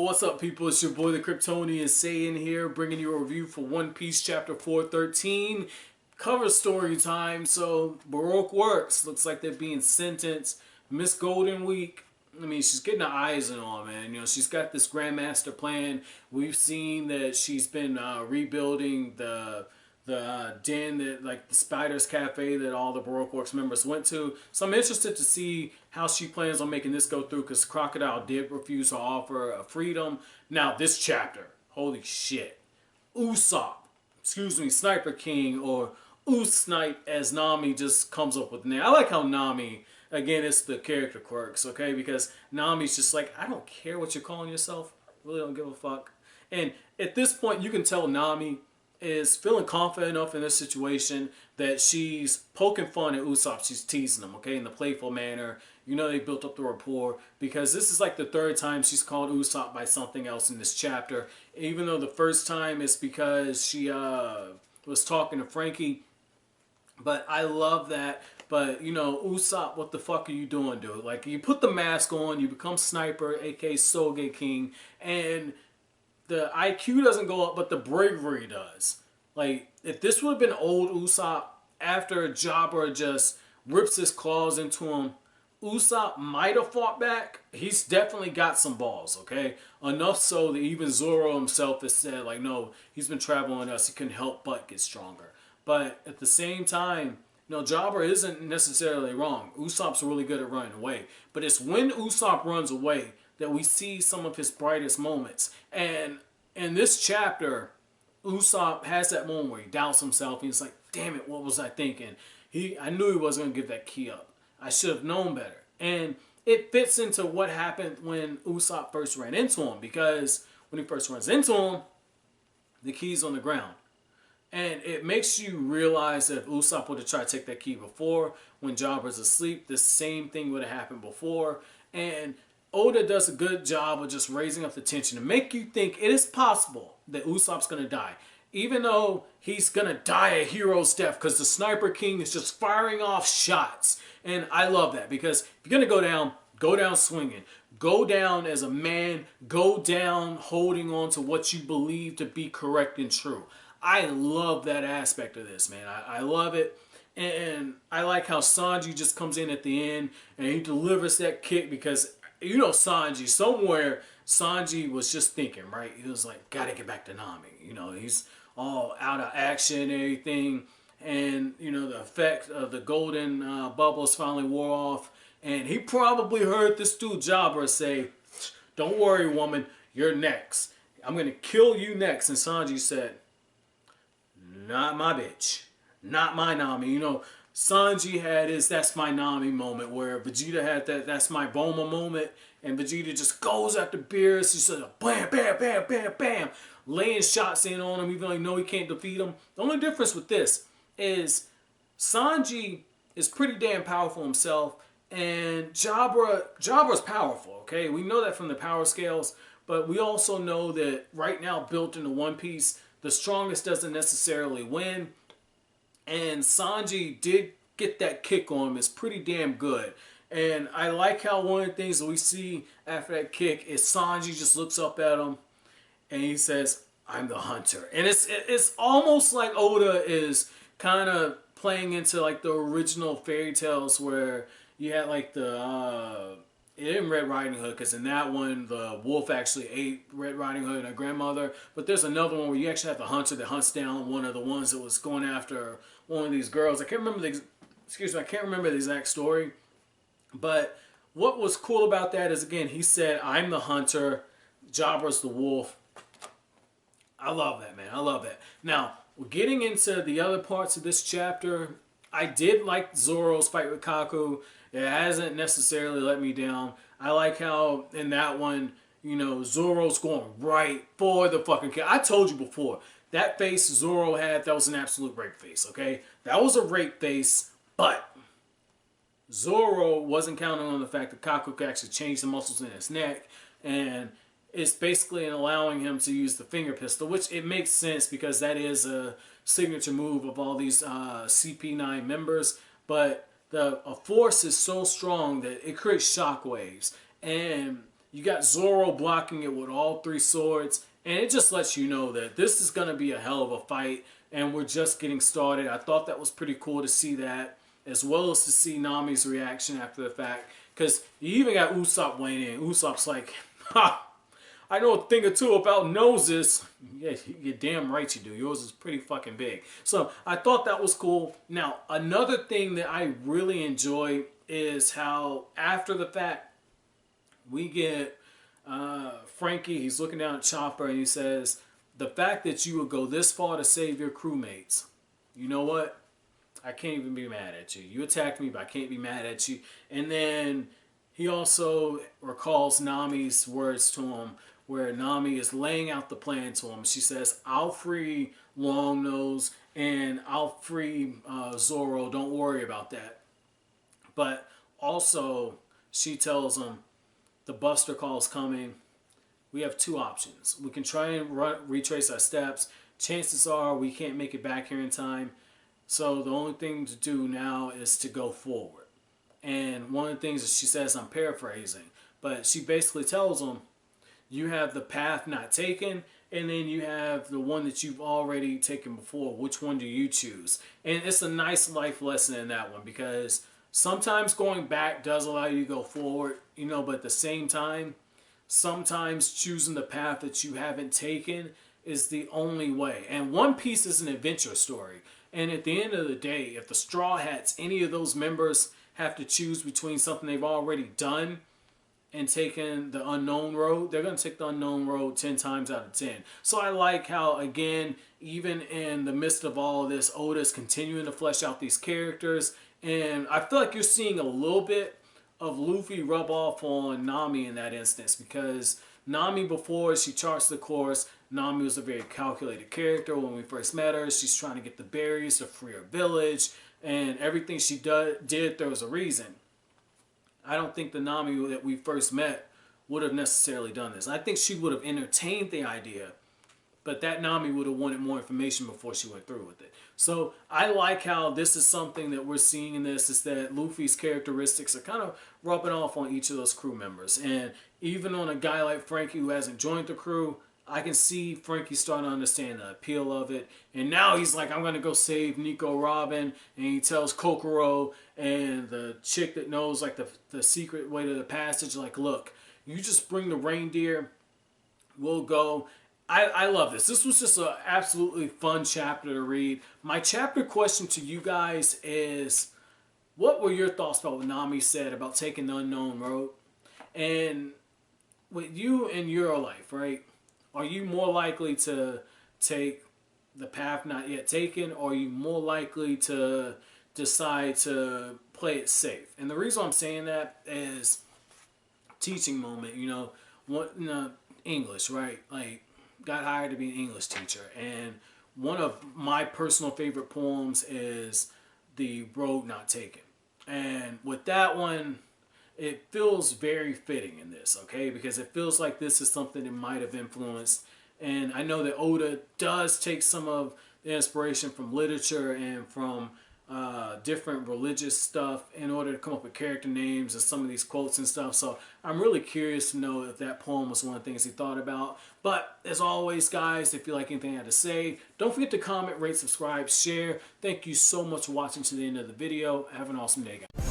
What's up, people? It's your boy, the Kryptonian Saiyan here, bringing you a review for One Piece Chapter 413. Cover story time. So, Baroque works. Looks like they're being sentenced. Miss Golden Week, I mean, she's getting her eyes in on, man. You know, she's got this Grandmaster plan. We've seen that she's been rebuilding the den that, like, the Spiders Cafe that all the Baroque Works members went to. So I'm interested to see how she plans on making this go through, because Crocodile did refuse to offer a freedom. Now this chapter, holy shit, Usopp, excuse me, Sniper King, or Snipe as Nami just comes up with name. I like how Nami, again, it's the character quirks, okay? Because Nami's just like, I don't care what you're calling yourself. Really don't give a fuck. And at this point, you can tell Nami is feeling confident enough in this situation that she's poking fun at Usopp. She's teasing him, okay, in the playful manner. You know, they built up the rapport, because this is like the third time she's called Usopp by something else in this chapter. Even though the first time it's because she was talking to Frankie. But I love that. But, you know, Usopp, what the fuck are you doing, dude? Like, you put the mask on, you become Sniper, aka Sogeking, and the IQ doesn't go up, but the bravery does. Like, if this would have been old Usopp, after Jabra just rips his claws into him, Usopp might have fought back. He's definitely got some balls, okay? Enough so that even Zoro himself has said, like, no, he's been traveling with us. He couldn't help but get stronger. But at the same time, you know, Jabra isn't necessarily wrong. Usopp's really good at running away. But it's when Usopp runs away that we see some of his brightest moments. And in this chapter, Usopp has that moment where he doubts himself. He's like, damn it, what was I thinking? I knew he wasn't going to give that key up. I should have known better. And it fits into what happened when Usopp first ran into him. Because when he first runs into him, the key's on the ground. And it makes you realize that if Usopp would have tried to take that key before, when Jabra's asleep, the same thing would have happened before. And Oda does a good job of just raising up the tension to make you think it is possible that Usopp's going to die. Even though he's going to die a hero's death, because the Sniper King is just firing off shots. And I love that, because if you're going to go down swinging. Go down as a man. Go down holding on to what you believe to be correct and true. I love that aspect of this, man. I love it. And I like how Sanji just comes in at the end and he delivers that kick, because you know Sanji, somewhere Sanji was just thinking, right? He was like, gotta get back to Nami. You know, he's all out of action and everything. And, you know, the effect of the golden bubbles finally wore off. And he probably heard this dude Jabra say, don't worry, woman, you're next. I'm going to kill you next. And Sanji said, not my bitch. Not my Nami. You know, Sanji had his that's my Nami moment, where Vegeta had that that's my Boma moment, and Vegeta just goes after Beerus. He says bam, bam, bam, bam, bam, laying shots in on him even though he know he can't defeat him. The only difference with this is Sanji is pretty damn powerful himself, and Jabra's powerful, okay? We know that from the power scales, but we also know that right now, built into One Piece, the strongest doesn't necessarily win. And Sanji did get that kick on him. It's pretty damn good. And I like how one of the things that we see after that kick is Sanji just looks up at him and he says, I'm the hunter. And it's almost like Oda is kind of playing into like the original fairy tales where you had like in Red Riding Hood, because in that one the wolf actually ate Red Riding Hood and her grandmother. But there's another one where you actually have the hunter that hunts down one of the ones that was going after one of these girls. I can't remember the exact story. But what was cool about that is, again, he said, I'm the hunter, Jabra's the wolf. I love that, man. I love that. Now, we're getting into the other parts of this chapter. I did like Zoro's fight with Kaku. It hasn't necessarily let me down. I like how in that one, you know, Zoro's going right for the fucking kill. I told you before, that face Zoro had, that was an absolute rape face, okay? That was a rape face, but Zoro wasn't counting on the fact that Kaku could actually change the muscles in his neck, and it's basically allowing him to use the finger pistol, which it makes sense because that is a signature move of all these CP9 members, but a force is so strong that it creates shockwaves. And You got Zoro blocking it with all three swords. And it just lets you know that this is going to be a hell of a fight. And we're just getting started. I thought that was pretty cool to see that. As well as to see Nami's reaction after the fact. Because you even got Usopp weighing in. Usopp's like, ha! I know a thing or two about noses. Yeah, you're damn right you do. Yours is pretty fucking big. So I thought that was cool. Now, another thing that I really enjoy is how after the fact, we get Frankie. He's looking down at Chopper and he says, the fact that you would go this far to save your crewmates, you know what? I can't even be mad at you. You attacked me, but I can't be mad at you. And then he also recalls Nami's words to him, where Nami is laying out the plan to him. She says, I'll free Longnose and I'll free Zoro. Don't worry about that. But also, she tells him, the Buster Call's coming. We have two options. We can try and retrace our steps. Chances are we can't make it back here in time. So the only thing to do now is to go forward. And one of the things that she says, I'm paraphrasing, but she basically tells him, you have the path not taken, and then you have the one that you've already taken before. Which one do you choose? And it's a nice life lesson in that one, because sometimes going back does allow you to go forward, you know, but at the same time, sometimes choosing the path that you haven't taken is the only way. And One Piece is an adventure story. And at the end of the day, if the Straw Hats, any of those members, have to choose between something they've already done and taking the unknown road, they're going to take the unknown road 10 times out of 10. So I like how, again, even in the midst of all of this, Oda's continuing to flesh out these characters. And I feel like you're seeing a little bit of Luffy rub off on Nami in that instance, because Nami, before she charts the course, Nami was a very calculated character. When we first met her, she's trying to get the berries to free her village, and everything she did, there was a reason. I don't think the Nami that we first met would have necessarily done this. I think she would have entertained the idea, but that Nami would have wanted more information before she went through with it. So I like how this is something that we're seeing in this, is that Luffy's characteristics are kind of rubbing off on each of those crew members. And even on a guy like Frankie who hasn't joined the crew, I can see Frankie starting to understand the appeal of it. And now he's like, I'm going to go save Nico Robin. And he tells Kokoro and the chick that knows like the secret way to the passage, like, look, you just bring the reindeer, we'll go. I love this. This was just an absolutely fun chapter to read. My chapter question to you guys is, what were your thoughts about what Nami said about taking the unknown road? And with you in your life, right? Are you more likely to take the path not yet taken, or are you more likely to decide to play it safe? And the reason I'm saying that is teaching moment, you know, English, right? Like, got hired to be an English teacher, and one of my personal favorite poems is The Road Not Taken. And with that one, it feels very fitting in this, okay? Because it feels like this is something that might have influenced. And I know that Oda does take some of the inspiration from literature and from different religious stuff in order to come up with character names and some of these quotes and stuff. So I'm really curious to know if that poem was one of the things he thought about. But as always, guys, if you like anything I had to say, don't forget to comment, rate, subscribe, share. Thank you so much for watching to the end of the video. Have an awesome day, guys.